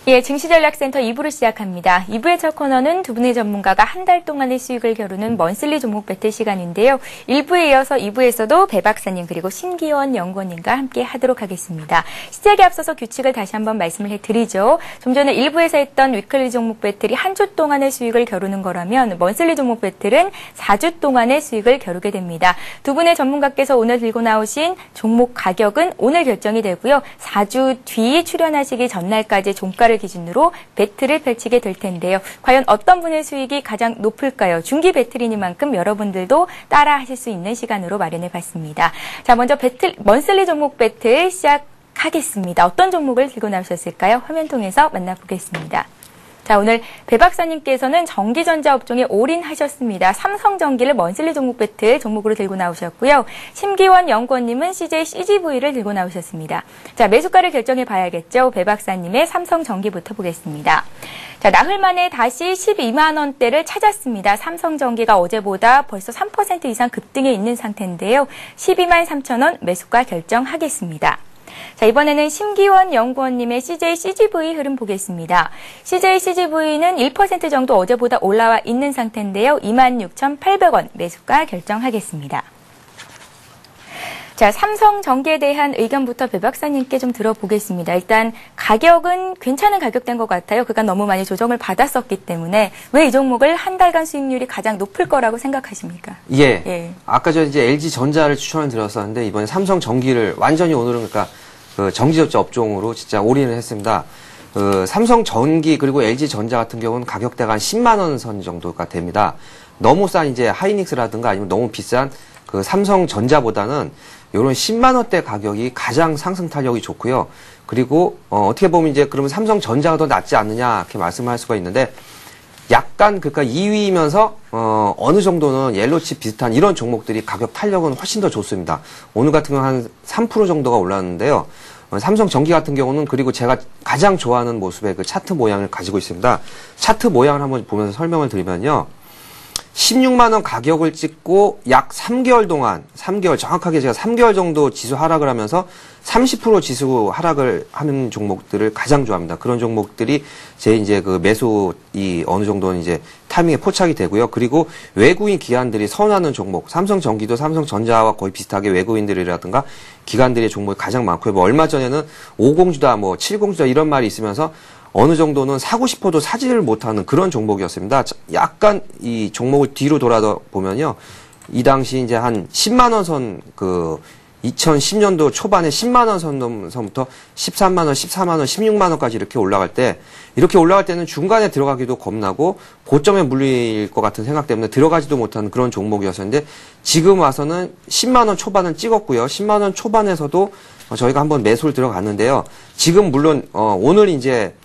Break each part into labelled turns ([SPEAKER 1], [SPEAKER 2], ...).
[SPEAKER 1] 예, 증시전략센터 2부를 시작합니다. 2부의 첫 코너는 두 분의 전문가가 한 달 동안의 수익을 겨루는 먼슬리 종목 배틀 시간인데요. 1부에 이어서 2부에서도 배 박사님 그리고 신기원 연구원님과 함께 하도록 하겠습니다. 시작에 앞서서 규칙을 다시 한번 말씀을 해드리죠. 좀 전에 1부에서 했던 위클리 종목 배틀이 한 주 동안의 수익을 겨루는 거라면 먼슬리 종목 배틀은 4주 동안의 수익을 겨루게 됩니다. 두 분의 전문가께서 오늘 들고 나오신 종목 가격은 오늘 결정이 되고요. 4주 뒤 출연하시기 전날까지 종가를 기준으로 배틀을 펼치게 될 텐데요. 과연 어떤 분의 수익이 가장 높을까요? 중기 배틀이니만큼 여러분들도 따라 하실 수 있는 시간으로 마련해 봤습니다. 자, 먼저 먼슬리 종목 배틀 시작하겠습니다. 어떤 종목을 들고 나오셨을까요? 화면 통해서 만나보겠습니다. 자, 오늘 배 박사님께서는 전기전자 업종에 올인하셨습니다. 삼성전기를 먼슬리 종목 배틀 종목으로 들고 나오셨고요. 심기원 연구원님은 CJ CGV를 들고 나오셨습니다. 자, 매수가를 결정해 봐야겠죠. 배 박사님의 삼성전기부터 보겠습니다. 자, 나흘 만에 다시 12만 원대를 찾았습니다. 삼성전기가 어제보다 벌써 3% 이상 급등해 있는 상태인데요. 12만 3천 원 매수가 결정하겠습니다. 자, 이번에는 심기원 연구원님의 CJ CGV 흐름 보겠습니다. CJ CGV는 1% 정도 어제보다 올라와 있는 상태인데요. 26,800원 매수가 결정하겠습니다. 자, 삼성전기에 대한 의견부터 배 박사님께 좀 들어보겠습니다. 일단 가격은 괜찮은 가격대인 것 같아요. 그간 너무 많이 조정을 받았었기 때문에 왜 이 종목을 한 달간 수익률이 가장 높을 거라고 생각하십니까?
[SPEAKER 2] 예. 아까 저 이제 LG전자를 추천을 드렸었는데 이번에 삼성전기를 완전히 오늘은 그러니까 그 전기전자 업종으로 진짜 올인을 했습니다. 삼성전기 그리고 LG전자 같은 경우는 가격대가 한 10만 원 선 정도가 됩니다. 너무 싼 이제 하이닉스라든가 아니면 너무 비싼 그 삼성전자보다는 이런 10만 원대 가격이 가장 상승 탄력이 좋고요. 그리고 어떻게 보면 이제 그러면 삼성전자가 더 낫지 않느냐 이렇게 말씀을 할 수가 있는데 약간 그러니까 2위이면서 어느 정도는 옐로칩 비슷한 이런 종목들이 가격 탄력은 훨씬 더 좋습니다. 오늘 같은 경우는 한 3% 정도가 올랐는데요. 삼성전기 같은 경우는 그리고 제가 가장 좋아하는 모습의 그 차트 모양을 가지고 있습니다. 차트 모양을 한번 보면서 설명을 드리면요. 16만 원 가격을 찍고 약 3개월 동안, 3개월, 정확하게 제가 3개월 정도 지수 하락을 하면서 30% 지수 하락을 하는 종목들을 가장 좋아합니다. 그런 종목들이 제 이제 그 매수 어느 정도는 이제 타이밍에 포착이 되고요. 그리고 외국인 기관들이 선호하는 종목, 삼성전기도 삼성전자와 거의 비슷하게 외국인들이라든가 기관들의 종목이 가장 많고요. 뭐 얼마 전에는 50주다, 뭐 70주다 이런 말이 있으면서 어느 정도는 사고 싶어도 사지를 못하는 그런 종목이었습니다. 약간 이 종목을 뒤로 돌아보면요. 이 당시 이제 한 10만 원 선, 2010년도 초반에 10만 원 선부터 13만 원, 14만 원, 16만 원까지 이렇게 올라갈 때는 중간에 들어가기도 겁나고 고점에 물릴 것 같은 생각 때문에 들어가지도 못하는 그런 종목이었었는데 지금 와서는 10만 원 초반은 찍었고요. 10만 원 초반에서도 저희가 한번 매수를 들어갔는데요. 지금 물론 오늘 이제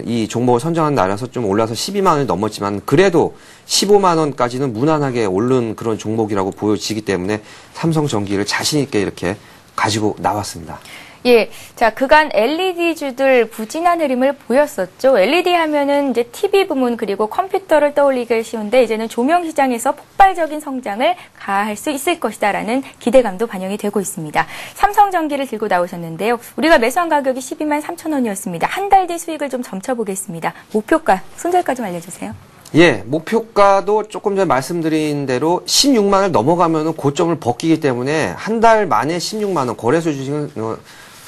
[SPEAKER 2] 이 종목을 선정한 날에서 좀 올라서 12만 원이 넘었지만 그래도 15만 원까지는 무난하게 오른 그런 종목이라고 보여지기 때문에 삼성전기를 자신 있게 이렇게 가지고 나왔습니다.
[SPEAKER 1] 예. 자, 그간 LED주들 부진한 흐름을 보였었죠. LED 하면은 이제 TV 부문 그리고 컴퓨터를 떠올리기 쉬운데 이제는 조명 시장에서 폭발적인 성장을 가할 수 있을 것이다라는 기대감도 반영이 되고 있습니다. 삼성전기를 들고 나오셨는데요. 우리가 매수한 가격이 12만 3천 원이었습니다. 한 달 뒤 수익을 좀 점쳐보겠습니다. 목표가, 손절가 좀 알려주세요.
[SPEAKER 2] 예, 목표가도 조금 전에 말씀드린 대로 16만 원을 넘어가면은 고점을 벗기기 때문에 한 달 만에 16만 원 거래소 주식은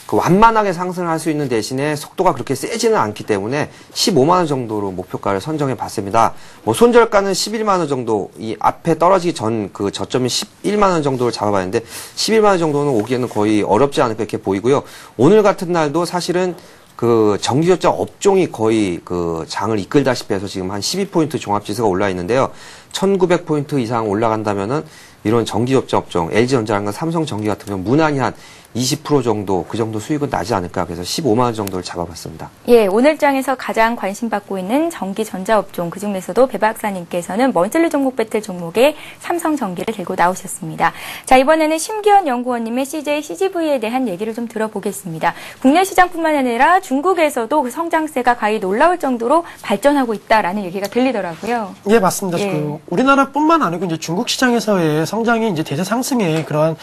[SPEAKER 2] 완만하게 상승을 할 수 있는 대신에 속도가 그렇게 세지는 않기 때문에 15만 원 정도로 목표가를 선정해 봤습니다. 뭐 손절가는 11만 원 정도, 이 앞에 떨어지기 전 그 저점이 11만 원 정도를 잡아봤는데 11만 원 정도는 오기에는 거의 어렵지 않을까 이렇게 보이고요. 오늘 같은 날도 사실은 그 전기전자 업종이 거의 그 장을 이끌다시피 해서 지금 한 12포인트 종합지수가 올라 있는데요. 1900포인트 이상 올라간다면은 이런 전기전자 업종, LG전자랑 삼성전기 같은 경우 무난히 한 20% 정도 그 정도 수익은 나지 않을까 그래서 15만 원 정도를 잡아봤습니다.
[SPEAKER 1] 예, 오늘 장에서 가장 관심받고 있는 전기전자 업종 그중에서도 배 박사님께서는 먼슬리 종목 배틀 종목에 삼성전기를 들고 나오셨습니다. 자, 이번에는 심기원 연구원님의 CJ CGV에 대한 얘기를 좀 들어보겠습니다. 국내 시장뿐만 아니라 중국에서도 그 성장세가 가히 놀라울 정도로 발전하고 있다라는 얘기가 들리더라고요.
[SPEAKER 3] 예, 맞습니다.
[SPEAKER 1] 예.
[SPEAKER 3] 그 우리나라뿐만 아니고 이제 중국 시장에서의 성장이 이제 대세 상승의 그러한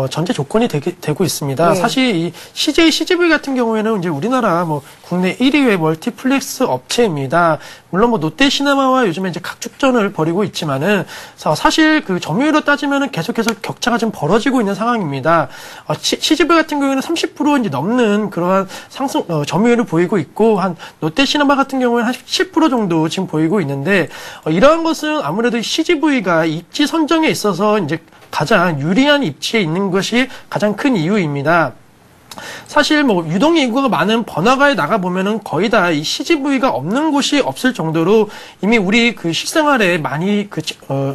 [SPEAKER 3] 전제 조건이 되고 있습니다.
[SPEAKER 1] 네.
[SPEAKER 3] 사실 이 CJ, CGV 같은 경우에는 이제 우리나라 뭐 국내 1위의 멀티플렉스 업체입니다. 물론 뭐 롯데시네마와 요즘에 이제 각축전을 벌이고 있지만은 사실 그 점유율로 따지면은 계속해서 격차가 좀 벌어지고 있는 상황입니다. CGV 같은 경우에는 30% 이제 넘는 그러한 상승 점유율을 보이고 있고 한 롯데시네마 같은 경우에는 한 10% 정도 지금 보이고 있는데 이러한 것은 아무래도 CGV가 입지 선정에 있어서 이제 가장 유리한 입지에 있는 것이 가장 큰 이유입니다. 사실 뭐 유동 인구가 많은 번화가에 나가 보면은 거의 다 이 CGV가 없는 곳이 없을 정도로 이미 우리 그 실생활에 많이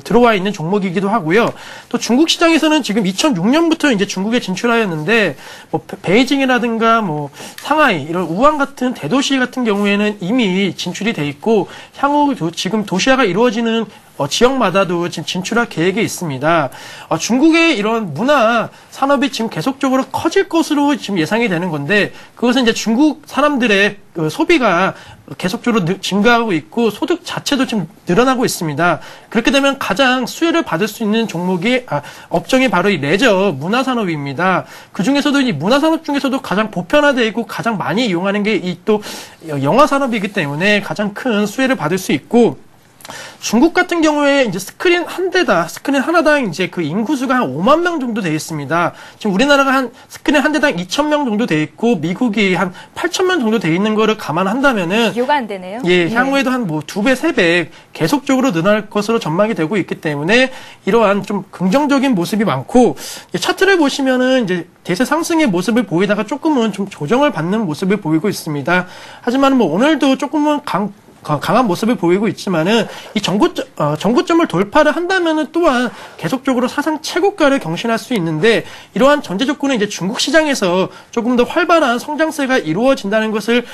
[SPEAKER 3] 들어와 있는 종목이기도 하고요. 또 중국 시장에서는 지금 2006년부터 이제 중국에 진출하였는데 뭐 베이징이라든가 뭐 상하이 이런 우한 같은 대도시 같은 경우에는 이미 진출이 돼 있고 향후 지금 도시화가 이루어지는 지역마다도 지금 진출할 계획이 있습니다. 중국의 이런 문화 산업이 지금 계속적으로 커질 것으로 지금 예상이 되는 건데 그것은 이제 중국 사람들의 그 소비가 계속적으로 증가하고 있고 소득 자체도 지금 늘어나고 있습니다. 그렇게 되면 가장 수혜를 받을 수 있는 업종이 바로 이 레저 문화산업입니다. 그 중에서도 이 문화산업 중에서도 가장 보편화되어 있고 가장 많이 이용하는 게 이 또 영화산업이기 때문에 가장 큰 수혜를 받을 수 있고 중국 같은 경우에 이제 스크린 하나당 이제 그 인구수가 한 5만 명 정도 되어 있습니다. 지금 우리나라가 한 스크린 한 대당 2,000명 정도 되어 있고 미국이 한 8,000명 정도 되어 있는 거를 감안한다면은
[SPEAKER 1] 비교가 안 되네요.
[SPEAKER 3] 예, 향후에도 한 뭐 2배, 3배 계속적으로 늘어날 것으로 전망이 되고 있기 때문에 이러한 좀 긍정적인 모습이 많고 차트를 보시면은 이제 대세 상승의 모습을 보이다가 조금은 좀 조정을 받는 모습을 보이고 있습니다. 하지만 뭐 오늘도 조금은 강한 모습을 보이고 있지만은 이 정고점을 돌파를 한다면은 또한 계속적으로 사상 최고가를 경신할 수 있는데 이러한 전제 조건은 이제 중국 시장에서 조금 더 활발한 성장세가 이루어진다는 것을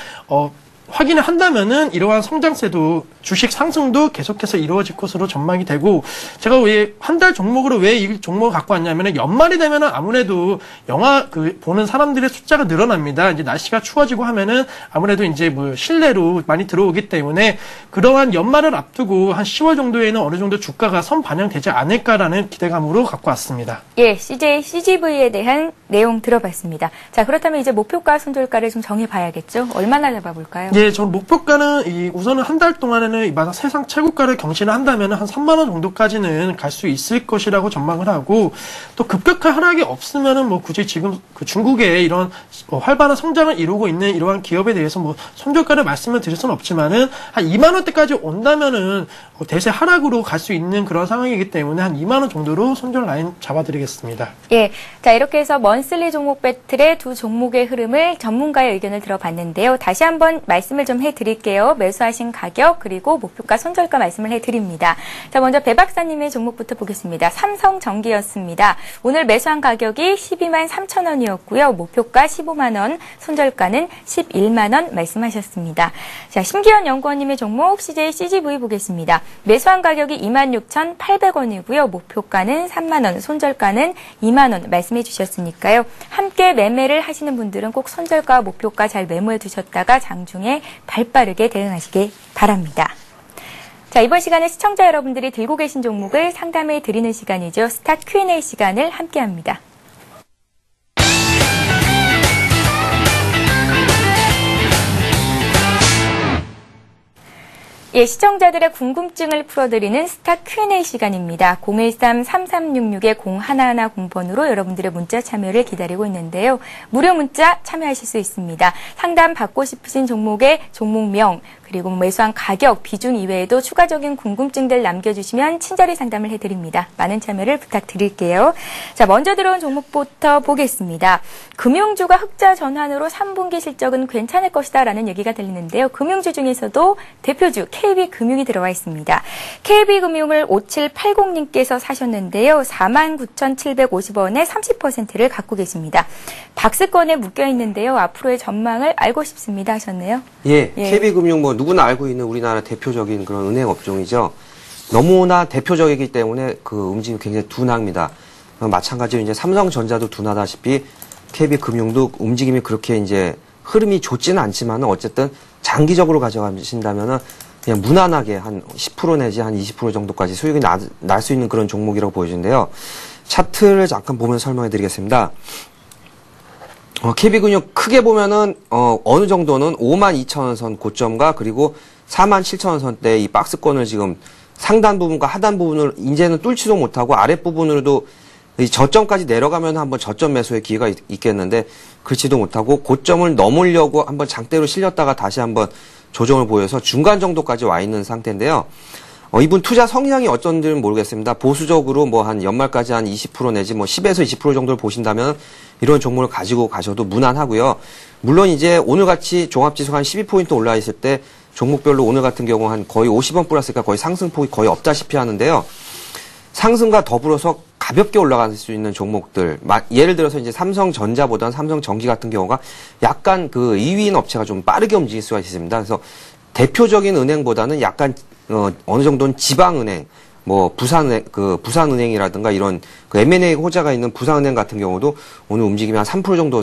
[SPEAKER 3] 확인을 한다면은 이러한 성장세도 주식 상승도 계속해서 이루어질 것으로 전망이 되고 제가 왜 한 달 종목으로 왜 이 종목을 갖고 왔냐면은 연말이 되면은 아무래도 영화 보는 사람들의 숫자가 늘어납니다. 이제 날씨가 추워지고 하면은 아무래도 이제 뭐 실내로 많이 들어오기 때문에 그러한 연말을 앞두고 한 10월 정도에는 어느 정도 주가가 선반영되지 않을까라는 기대감으로 갖고 왔습니다.
[SPEAKER 1] 예, CGV에 대한 내용 들어봤습니다. 자, 그렇다면 이제 목표가, 손절가를 좀 정해봐야겠죠? 얼마나 잡아볼까요?
[SPEAKER 3] 예, 저는 목표가는 우선은 한 달 동안에는 세상 최고가를 경신을 한다면 한 3만 원 정도까지는 갈 수 있을 것이라고 전망을 하고 또 급격한 하락이 없으면은 뭐 굳이 지금 그 중국의 이런 활발한 성장을 이루고 있는 이러한 기업에 대해서 뭐 손절가를 말씀을 드릴 수는 없지만은 한 2만 원대까지 온다면은 대세 하락으로 갈 수 있는 그런 상황이기 때문에 한 2만 원 정도로 손절 라인 잡아드리겠습니다.
[SPEAKER 1] 예, 자 이렇게 해서 먼슬리 종목 배틀의 두 종목의 흐름을 전문가의 의견을 들어봤는데요. 다시 한번 말씀을 좀 해드릴게요. 매수하신 가격 그리고 목표가, 손절가 말씀을 해드립니다. 자, 먼저 배 박사님의 종목부터 보겠습니다. 삼성전기였습니다. 오늘 매수한 가격이 12만 3천 원이었고요. 목표가 15만 원, 손절가는 11만 원 말씀하셨습니다. 자, 심기현 연구원님의 종목 CGV 보겠습니다. 매수한 가격이 26,800원이고요. 목표가는 3만 원, 손절가는 2만 원 말씀해 주셨으니까요. 함께 매매를 하시는 분들은 꼭 손절가, 목표가 잘 메모해 두셨다가 장중에 발빠르게 대응하시길 바랍니다. 자, 이번 시간에 시청자 여러분들이 들고 계신 종목을 상담해 드리는 시간이죠. 스타 Q&A 시간을 함께합니다. 예, 시청자들의 궁금증을 풀어드리는 스타 Q&A 시간입니다. 013-3366-0110번으로 여러분들의 문자 참여를 기다리고 있는데요. 무료 문자 참여하실 수 있습니다. 상담 받고 싶으신 종목의 종목명, 그리고 매수한 가격, 비중 이외에도 추가적인 궁금증들 남겨주시면 친절히 상담을 해드립니다. 많은 참여를 부탁드릴게요. 자, 먼저 들어온 종목부터 보겠습니다. 금융주가 흑자 전환으로 3분기 실적은 괜찮을 것이다 라는 얘기가 들리는데요. 금융주 중에서도 대표주 KB금융이 들어와 있습니다. KB금융을 5780님께서 사셨는데요. 49,750원에 30%를 갖고 계십니다. 박스권에 묶여 있는데요. 앞으로의 전망을 알고 싶습니다 하셨네요.
[SPEAKER 2] 예. KB금융 누구나 알고 있는 우리나라 대표적인 그런 은행 업종이죠. 너무나 대표적이기 때문에 그 움직임이 굉장히 둔합니다. 마찬가지로 이제 삼성전자도 둔하다시피 KB금융도 움직임이 그렇게 이제 흐름이 좋지는 않지만은 어쨌든 장기적으로 가져가신다면은 그냥 무난하게 한 10% 내지 한 20% 정도까지 수익이 날 수 있는 그런 종목이라고 보여지는데요. 차트를 잠깐 보면서 설명해 드리겠습니다. KB금융 크게 보면은 어느 정도는 52,000원 선 고점과 그리고 47,000원 선대 이 박스권을 지금 상단 부분과 하단 부분을 이제는 뚫지도 못하고 아랫부분으로도 이 저점까지 내려가면 한번 저점 매수의 기회가 있겠는데 그렇지도 못하고 고점을 넘으려고 한번 장대로 실렸다가 다시 한번 조정을 보여서 중간 정도까지 와 있는 상태인데요. 이분 투자 성향이 어쩐지는 모르겠습니다. 보수적으로 뭐 한 연말까지 한 20% 내지 뭐 10에서 20% 정도를 보신다면 이런 종목을 가지고 가셔도 무난하고요. 물론 이제 오늘같이 종합지수가 한 12포인트 올라 있을 때 종목별로 오늘 같은 경우 한 거의 50원 플러스니까 거의 상승폭이 거의 없다시피 하는데요. 상승과 더불어서 가볍게 올라갈 수 있는 종목들, 예를 들어서 이제 삼성전자보다는 삼성전기 같은 경우가 약간 그 2위인 업체가 좀 빠르게 움직일 수가 있습니다. 그래서 대표적인 은행보다는 약간 어느 정도는 지방은행, 뭐 부산은행이라든가 이런 그 M&A 호재가 있는 부산은행 같은 경우도 오늘 움직임이 한 3% 정도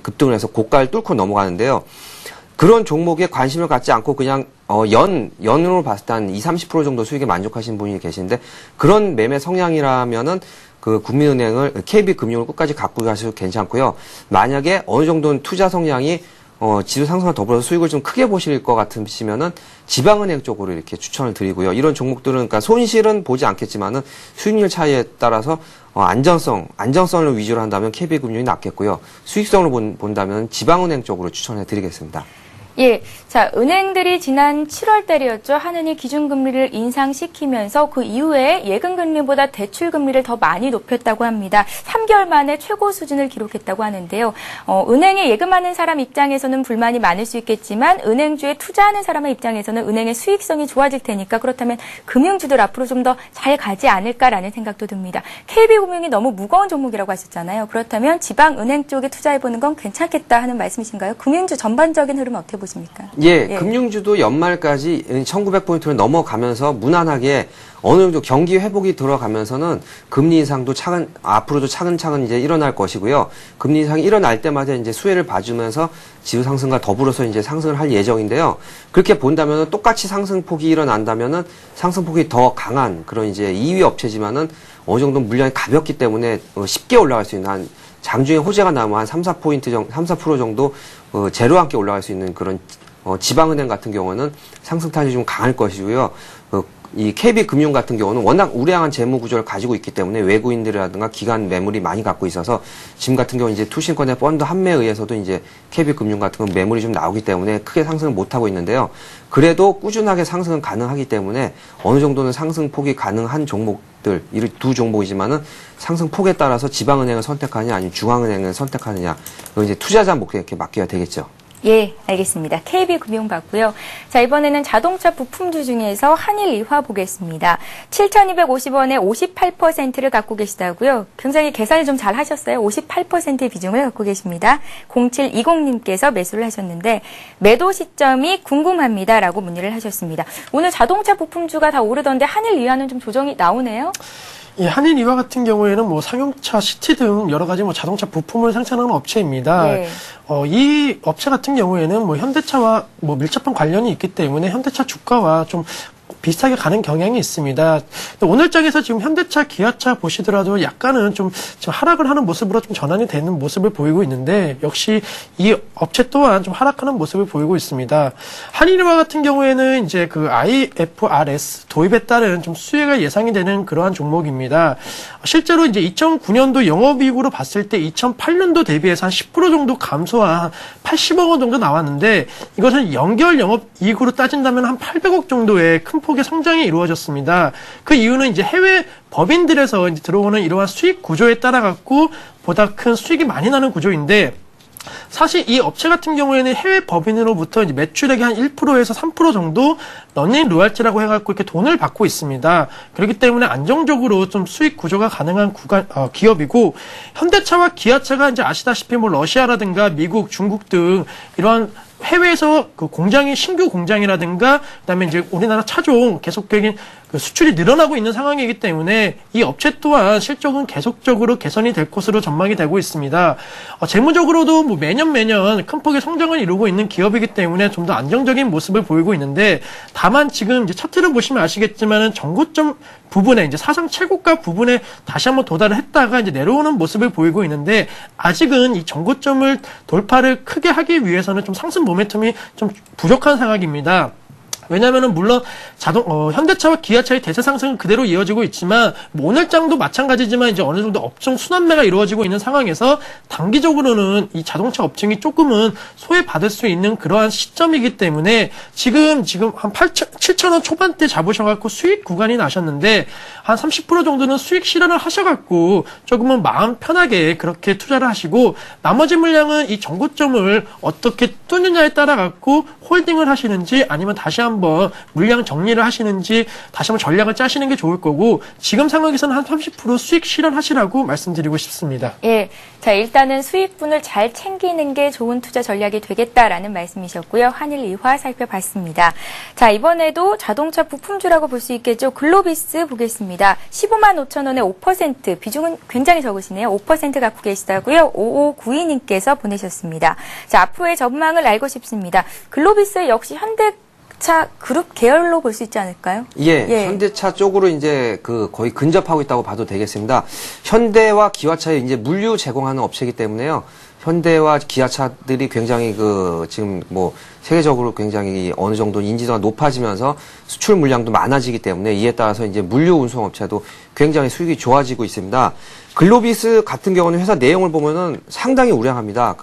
[SPEAKER 2] 급등을 해서 고가를 뚫고 넘어가는데요. 그런 종목에 관심을 갖지 않고 그냥 연으로 봤을 때 한 20-30% 정도 수익에 만족하시는 분이 계신데 그런 매매 성향이라면은 그 국민은행을 KB금융을 끝까지 갖고 가셔도 괜찮고요. 만약에 어느 정도는 투자 성향이 지수 상승과 더불어서 수익을 좀 크게 보실 것 같으시면은 지방은행 쪽으로 이렇게 추천을 드리고요. 이런 종목들은 그러니까 손실은 보지 않겠지만은 수익률 차이에 따라서 안정성을 위주로 한다면 KB금융이 낫겠고요. 수익성으로 본다면 지방은행 쪽으로 추천해 드리겠습니다.
[SPEAKER 1] 예. 자, 은행들이 지난 7월 달이었죠. 하느니 기준금리를 인상시키면서 그 이후에 예금금리보다 대출금리를 더 많이 높였다고 합니다. 3개월 만에 최고 수준을 기록했다고 하는데요. 은행에 예금하는 사람 입장에서는 불만이 많을 수 있겠지만 은행주에 투자하는 사람의 입장에서는 은행의 수익성이 좋아질 테니까 그렇다면 금융주들 앞으로 좀 더 잘 가지 않을까라는 생각도 듭니다. KB금융이 너무 무거운 종목이라고 하셨잖아요. 그렇다면 지방은행 쪽에 투자해보는 건 괜찮겠다 하는 말씀이신가요? 금융주 전반적인 흐름 어떻게 보십니까?
[SPEAKER 2] 예, 금융주도 연말까지 1900포인트를 넘어가면서 무난하게 어느 정도 경기 회복이 들어가면서는 금리 인상도 앞으로도 차근차근 이제 일어날 것이고요. 금리 인상이 일어날 때마다 이제 수혜를 봐주면서 지수 상승과 더불어서 이제 상승을 할 예정인데요. 그렇게 본다면은 똑같이 상승폭이 일어난다면은 상승폭이 더 강한 그런 이제 2위 업체지만은 어느 정도 물량이 가볍기 때문에 쉽게 올라갈 수 있는 한 장중에 호재가 나면 한 3-4% 정도 제로와 함께 올라갈 수 있는 그런 지방은행 같은 경우는 상승탄이 좀 강할 것이고요. 이 KB금융 같은 경우는 워낙 우량한 재무 구조를 가지고 있기 때문에 외국인들이라든가 기관 매물이 많이 갖고 있어서 지금 같은 경우 이제 투신권의 펀드 판매에 의해서도 이제 KB금융 같은 경우 매물이 좀 나오기 때문에 크게 상승을 못 하고 있는데요. 그래도 꾸준하게 상승은 가능하기 때문에 어느 정도는 상승폭이 가능한 종목들, 이 두 종목이지만은 상승폭에 따라서 지방은행을 선택하느냐 아니면 중앙은행을 선택하느냐, 이거 이제 투자자 목표에 이렇게 맡겨야 되겠죠.
[SPEAKER 1] 예, 알겠습니다. KB금융 봤고요. 자, 이번에는 자동차 부품주 중에서 한일이화 보겠습니다. 7,250원에 58%를 갖고 계시다고요. 굉장히 계산을 좀 잘 하셨어요. 58%의 비중을 갖고 계십니다. 0720님께서 매수를 하셨는데 매도 시점이 궁금합니다라고 문의를 하셨습니다. 오늘 자동차 부품주가 다 오르던데 한일이화는 좀 조정이 나오네요.
[SPEAKER 3] 예, 한일이화 같은 경우에는 뭐 상용차, 시티 등 여러 가지 뭐 자동차 부품을 생산하는 업체입니다.
[SPEAKER 1] 예.
[SPEAKER 3] 이 업체 같은 경우에는 뭐 현대차와 뭐 밀접한 관련이 있기 때문에 현대차 주가와 좀 비슷하게 가는 경향이 있습니다. 오늘 장에서 지금 현대차, 기아차 보시더라도 약간은 좀 하락을 하는 모습으로 좀 전환이 되는 모습을 보이고 있는데 역시 이 업체 또한 좀 하락하는 모습을 보이고 있습니다. 한일이화 같은 경우에는 이제 그 IFRS 도입에 따른 좀 수혜가 예상이 되는 그러한 종목입니다. 실제로 이제 2009년도 영업이익으로 봤을 때 2008년도 대비해서 한 10% 정도 감소한 80억 원 정도 나왔는데 이것은 연결 영업이익으로 따진다면 한 800억 정도의 큰 폭의 성장이 이루어졌습니다. 그 이유는 이제 해외 법인들에서 이제 들어오는 이러한 수익 구조에 따라 갖고 보다 큰 수익이 많이 나는 구조인데 사실 이 업체 같은 경우에는 해외 법인으로부터 이제 매출액의 한 1%에서 3% 정도 런닝 로열티라고 해갖고 이렇게 돈을 받고 있습니다. 그렇기 때문에 안정적으로 좀 수익 구조가 가능한 기업이고 현대차와 기아차가 이제 아시다시피 뭐 러시아라든가 미국, 중국 등 이러한 해외에서 그 신규 공장이라든가, 그다음에 이제 우리나라 차종 계속적인 그 수출이 늘어나고 있는 상황이기 때문에 이 업체 또한 실적은 계속적으로 개선이 될 것으로 전망이 되고 있습니다. 재무적으로도 뭐 매년 큰 폭의 성장을 이루고 있는 기업이기 때문에 좀 더 안정적인 모습을 보이고 있는데, 다만 지금 이제 차트를 보시면 아시겠지만은 전고점 부분에 이제 사상 최고가 부분에 다시 한번 도달을 했다가 이제 내려오는 모습을 보이고 있는데, 아직은 이 전고점을 돌파를 크게 하기 위해서는 좀 상승 모멘텀이 좀 부족한 상황입니다. 왜냐면은 물론 현대차와 기아차의 대세 상승은 그대로 이어지고 있지만, 뭐 오늘장도 마찬가지지만 이제 어느 정도 업종 순환매가 이루어지고 있는 상황에서 단기적으로는 이 자동차 업종이 조금은 소외받을 수 있는 그러한 시점이기 때문에 지금 한 7,000원 초반대 잡으셔갖고 수익 구간이 나셨는데, 한 30% 정도는 수익 실현을 하셔갖고 조금은 마음 편하게 그렇게 투자를 하시고, 나머지 물량은 이 전고점을 어떻게 뚫느냐에 따라 갖고 홀딩을 하시는지, 아니면 다시 한번 물량 정리를 하시는지 다시 한번 전략을 짜시는 게 좋을 거고, 지금 상황에서는 한 30% 수익 실현하시라고 말씀드리고 싶습니다.
[SPEAKER 1] 예, 자 일단은 수익분을 잘 챙기는 게 좋은 투자 전략이 되겠다라는 말씀이셨고요. 한일 이화 살펴봤습니다. 자 이번에도 자동차 부품주라고 볼 수 있겠죠. 글로비스 보겠습니다. 15만 5천 원에 5% 비중은 굉장히 적으시네요. 5% 갖고 계시다고요. 5592님께서 보내셨습니다. 자 앞으로의 전망을 알고 싶습니다. 글로비스 역시 현대차 그룹 계열로 볼 수 있지 않을까요?
[SPEAKER 2] 예, 현대차 쪽으로 이제 거의 근접하고 있다고 봐도 되겠습니다. 현대와 기아차에 이제 물류 제공하는 업체이기 때문에요. 현대와 기아차들이 굉장히 지금 뭐 세계적으로 굉장히 어느 정도 인지도가 높아지면서 수출 물량도 많아지기 때문에, 이에 따라서 이제 물류 운송 업체도 굉장히 수익이 좋아지고 있습니다. 글로비스 같은 경우는 회사 내용을 보면은 상당히 우량합니다.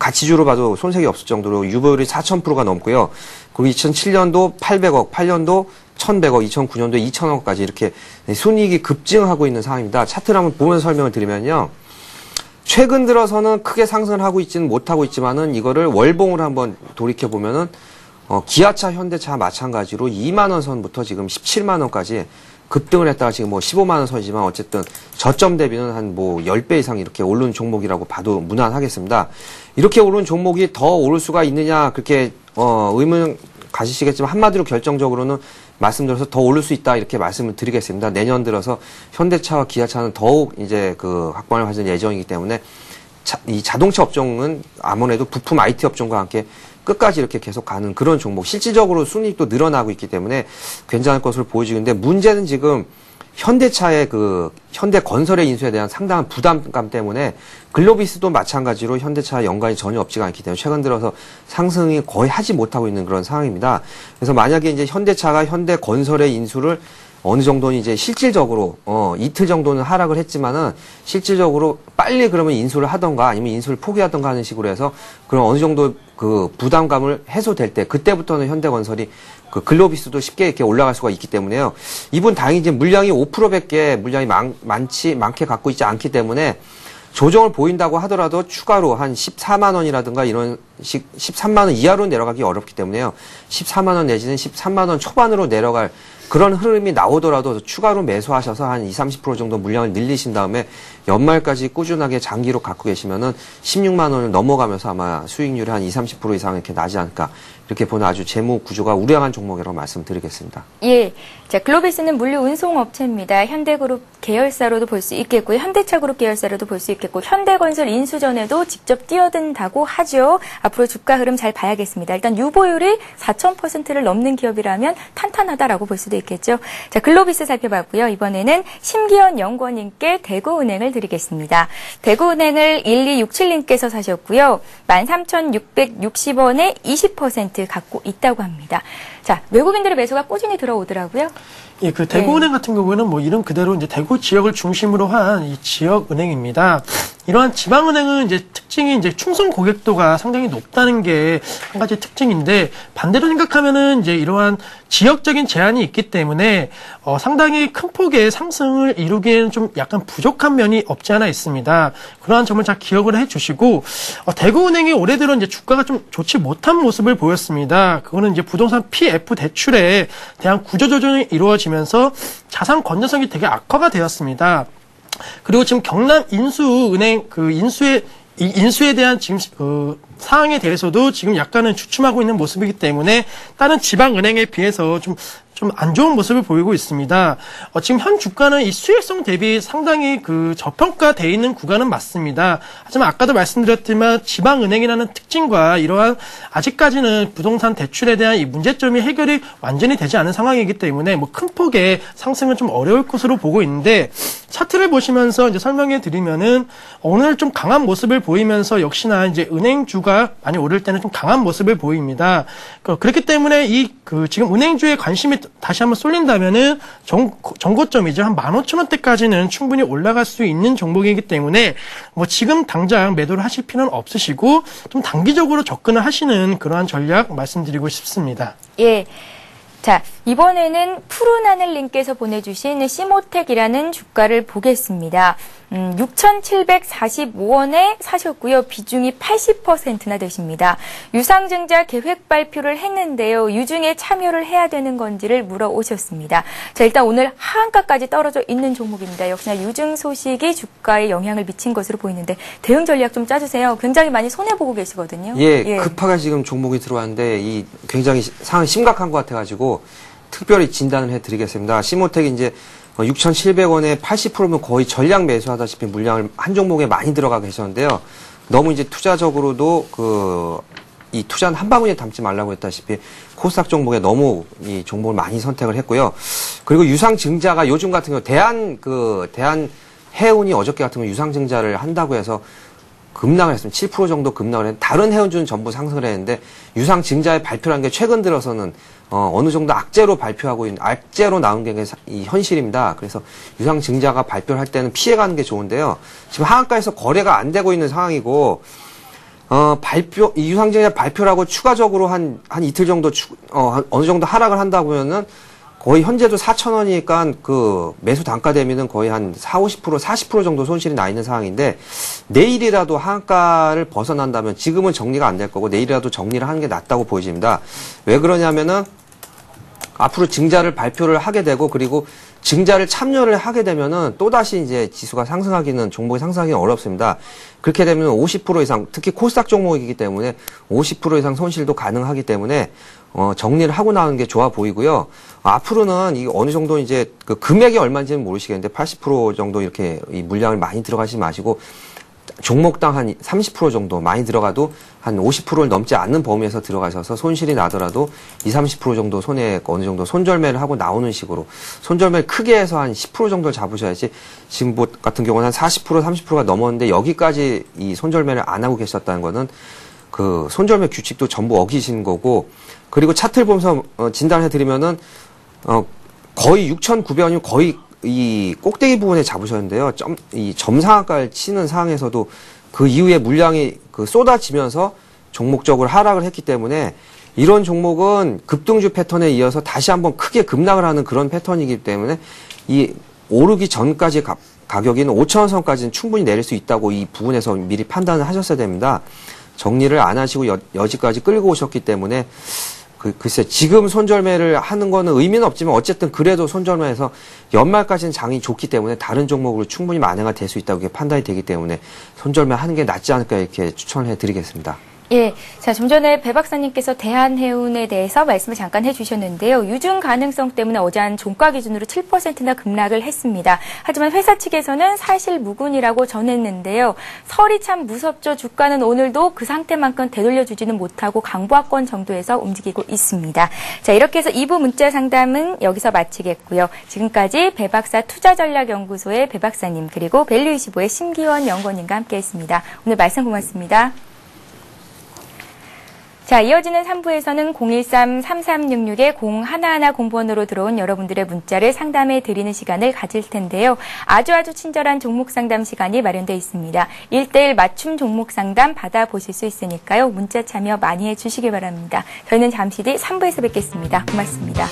[SPEAKER 2] 가치주로 봐도 손색이 없을 정도로 유보율이 4,000%가 넘고요. 그리고 2007년도 800억, 8년도 1,100억, 2009년도 2,000억까지 이렇게 순이익이 급증하고 있는 상황입니다. 차트를 한번 보면서 설명을 드리면요. 최근 들어서는 크게 상승을 하고 있지는 못하고 있지만은, 이거를 월봉으로 한번 돌이켜보면은, 기아차, 현대차 마찬가지로 2만원 선부터 지금 17만원까지 급등을 했다가 지금 뭐 15만원 선이지만, 어쨌든 저점 대비는 한 뭐 10배 이상 이렇게 오른 종목이라고 봐도 무난하겠습니다. 이렇게 오른 종목이 더 오를 수가 있느냐, 그렇게, 의문 가지시겠지만, 한마디로 결정적으로는 말씀드려서 더 오를 수 있다, 이렇게 말씀을 드리겠습니다. 내년 들어서 현대차와 기아차는 더욱 이제 각광을 받을 예정이기 때문에, 이 자동차 업종은 아무래도 부품 IT 업종과 함께 끝까지 이렇게 계속 가는 그런 종목, 실질적으로 순이익도 늘어나고 있기 때문에 괜찮을 것으로 보여지는데, 문제는 지금 현대차의 현대건설의 인수에 대한 상당한 부담감 때문에, 글로비스도 마찬가지로 현대차 연관이 전혀 없지가 않기 때문에 최근 들어서 상승이 거의 하지 못하고 있는 그런 상황입니다. 그래서 만약에 이제 현대차가 현대건설의 인수를 어느 정도는 이제 실질적으로 이틀 정도는 하락을 했지만은, 실질적으로 빨리 그러면 인수를 하던가 아니면 인수를 포기하던가 하는 식으로 해서, 그럼 어느 정도 부담감을 해소될 때, 그때부터는 현대건설이 글로비스도 쉽게 이렇게 올라갈 수가 있기 때문에요. 이분 다행히 이제 물량이 5%밖에 물량이 많게 갖고 있지 않기 때문에, 조정을 보인다고 하더라도 추가로 한 14만 원이라든가 이런 13만 원 이하로 내려가기 어렵기 때문에요. 14만 원 내지는 13만 원 초반으로 내려갈 그런 흐름이 나오더라도 추가로 매수하셔서 한 20-30% 정도 물량을 늘리신 다음에 연말까지 꾸준하게 장기로 갖고 계시면은 16만 원을 넘어가면서 아마 수익률이 한 20-30% 이상 이렇게 나지 않을까, 이렇게 보는 아주 재무 구조가 우량한 종목이라고 말씀드리겠습니다.
[SPEAKER 1] 예. 자, 글로비스는 물류 운송 업체입니다. 현대그룹 계열사로도 볼 수 있겠고요. 현대차그룹 계열사로도 볼 수 있겠고, 현대건설 인수 전에도 직접 뛰어든다고 하죠. 앞으로 주가 흐름 잘 봐야겠습니다. 일단 유보율이 4,000%를 넘는 기업이라면 탄탄하다라고 볼 수도 있겠죠. 자, 글로비스 살펴봤고요. 이번에는 심기현 연구원님께 대구은행을 드리겠습니다. 대구은행을 1267님께서 사셨고요. 13,660원에 20% 갖고 있다고 합니다. 자, 외국인들의 매수가 꾸준히 들어오더라고요.
[SPEAKER 3] 예, 대구은행 같은 경우에는 뭐 이름 그대로 이제 대구 지역을 중심으로 한 이 지역은행입니다. 이러한 지방은행은 이제 특징이 이제 충성 고객도가 상당히 높다는 게 한 가지 특징인데, 반대로 생각하면은 이제 이러한 지역적인 제한이 있기 때문에 상당히 큰 폭의 상승을 이루기에는 좀 약간 부족한 면이 없지 않아 있습니다. 그러한 점을 잘 기억을 해주시고, 대구은행이 올해 들어 이제 주가가 좀 좋지 못한 모습을 보였습니다. 그거는 이제 부동산 PF 대출에 대한 구조조정이 이루어지면서 자산 건전성이 되게 악화가 되었습니다. 그리고 지금 경남 인수은행 인수에 대한 지금 사항에 대해서도 지금 약간은 주춤하고 있는 모습이기 때문에 다른 지방은행에 비해서 좀 안 좋은 모습을 보이고 있습니다. 지금 현 주가는 이 수익성 대비 상당히 그 저평가되어 있는 구간은 맞습니다. 하지만 아까도 말씀드렸지만 지방은행이라는 특징과 이러한 아직까지는 부동산 대출에 대한 이 문제점이 해결이 완전히 되지 않은 상황이기 때문에 뭐 큰 폭의 상승은 좀 어려울 것으로 보고 있는데 차트를 보시면서 이제 설명해 드리면은 오늘 좀 강한 모습을 보이면서 역시나 이제 은행주가 많이 오를 때는 좀 강한 모습을 보입니다. 그렇기 때문에 지금 은행주에 관심이 다시 한번 쏠린다면은 정고점이죠. 한 15,000원대까지는 충분히 올라갈 수 있는 종목이기 때문에 뭐 지금 당장 매도를 하실 필요는 없으시고 좀 단기적으로 접근을 하시는 그러한 전략 말씀드리고 싶습니다.
[SPEAKER 1] 예. 자, 이번에는 푸른 하늘님께서 보내주신 시모텍이라는 주가를 보겠습니다. 6,745원에 사셨고요. 비중이 80%나 되십니다. 유상증자 계획 발표를 했는데요. 유증에 참여를 해야 되는 건지를 물어오셨습니다. 자, 일단 오늘 하한가까지 떨어져 있는 종목입니다. 역시나 유증 소식이 주가에 영향을 미친 것으로 보이는데 대응 전략 좀 짜주세요. 굉장히 많이 손해보고 계시거든요.
[SPEAKER 2] 예, 급하게 지금 종목이 들어왔는데 굉장히 상황이 심각한 것 같아가지고 특별히 진단을 해드리겠습니다. 시모텍이 이제 6,700원에 80%면 거의 전량 매수하다시피 물량을 한 종목에 많이 들어가 계셨는데요. 너무 이제 투자적으로도 이 투자는 한 바구니에 담지 말라고 했다시피 코스닥 종목에 너무 이 종목을 많이 선택을 했고요. 그리고 유상증자가 요즘 같은 경우 대한해운이 어저께 같은 경우 유상증자를 한다고 해서 급락을 했습니다. 7% 정도 급락을 했는데 다른 해운주는 전부 상승을 했는데 유상증자의 발표라는 게 최근 들어서는 어느 정도 악재로 나온 게 이 현실입니다. 그래서 유상증자가 발표를 할 때는 피해가는 게 좋은데요. 지금 하한가에서 거래가 안 되고 있는 상황이고 이 유상증자 발표라고 추가적으로 한 이틀 정도 어느 정도 하락을 한다고 하면은 거의 현재도 4,000원이니까 그 매수 단가 대비는 거의 한 40% 정도 손실이 나 있는 상황인데 내일이라도 하한가를 벗어난다면 지금은 정리가 안 될 거고 내일이라도 정리를 하는 게 낫다고 보여집니다. 왜 그러냐면은 앞으로 증자를 발표를 하게 되고 그리고 증자를 참여를 하게 되면은 또다시 이제 지수가 종목이 상승하기는 어렵습니다. 그렇게 되면 50% 이상, 특히 코스닥 종목이기 때문에 50% 이상 손실도 가능하기 때문에 정리를 하고 나오는 게 좋아 보이고요. 앞으로는 이 어느 정도 이제 그 금액이 얼마인지는 모르시겠는데 80% 정도 이렇게 이 물량을 많이 들어가지 마시고 종목당 한 30% 정도 많이 들어가도 한 50%를 넘지 않는 범위에서 들어가셔서 손실이 나더라도 20-30% 정도 어느 정도 손절매를 하고 나오는 식으로 손절매를 크게 해서 한 10% 정도를 잡으셔야지 지금 같은 경우는 한 40%, 30%가 넘었는데 여기까지 이 손절매를 안 하고 계셨다는 거는 그 손절매 규칙도 전부 어기신 거고 그리고 차트를 보면서 진단해 드리면은 거의 6,900원이면 거의 이 꼭대기 부분에 잡으셨는데요. 이 점상한가를 치는 상황에서도 그 이후에 물량이 쏟아지면서 종목적으로 하락을 했기 때문에 이런 종목은 급등주 패턴에 이어서 다시 한번 크게 급락을 하는 그런 패턴이기 때문에 이 오르기 전까지 가격인 5,000원 선까지는 충분히 내릴 수 있다고 이 부분에서 미리 판단을 하셨어야 됩니다. 정리를 안 하시고 여지까지 끌고 오셨기 때문에 글쎄 지금 손절매를 하는 거는 의미는 없지만 어쨌든 그래도 손절매에서 연말까지는 장이 좋기 때문에 다른 종목으로 충분히 만회가 될 수 있다고 판단이 되기 때문에 손절매 하는 게 낫지 않을까 이렇게 추천을 해드리겠습니다.
[SPEAKER 1] 예, 자, 좀 전에 배 박사님께서 대한해운에 대해서 말씀을 잠깐 해주셨는데요. 유증 가능성 때문에 어제 한 종가 기준으로 7%나 급락을 했습니다. 하지만 회사 측에서는 사실 무근이라고 전했는데요. 설이 참 무섭죠. 주가는 오늘도 그 상태만큼 되돌려주지는 못하고 강보합권 정도에서 움직이고 있습니다. 자, 이렇게 해서 2부 문자 상담은 여기서 마치겠고요. 지금까지 배 박사 투자전략연구소의 배 박사님 그리고 밸류25의 심기원 연구원님과 함께했습니다. 오늘 말씀 고맙습니다. 자, 이어지는 3부에서는 013-3366-0110번으로 들어온 여러분들의 문자를 상담해 드리는 시간을 가질 텐데요. 아주 친절한 종목 상담 시간이 마련되어 있습니다. 1:1 맞춤 종목 상담 받아보실 수 있으니까요. 문자 참여 많이 해주시기 바랍니다. 저희는 잠시 뒤 3부에서 뵙겠습니다. 고맙습니다.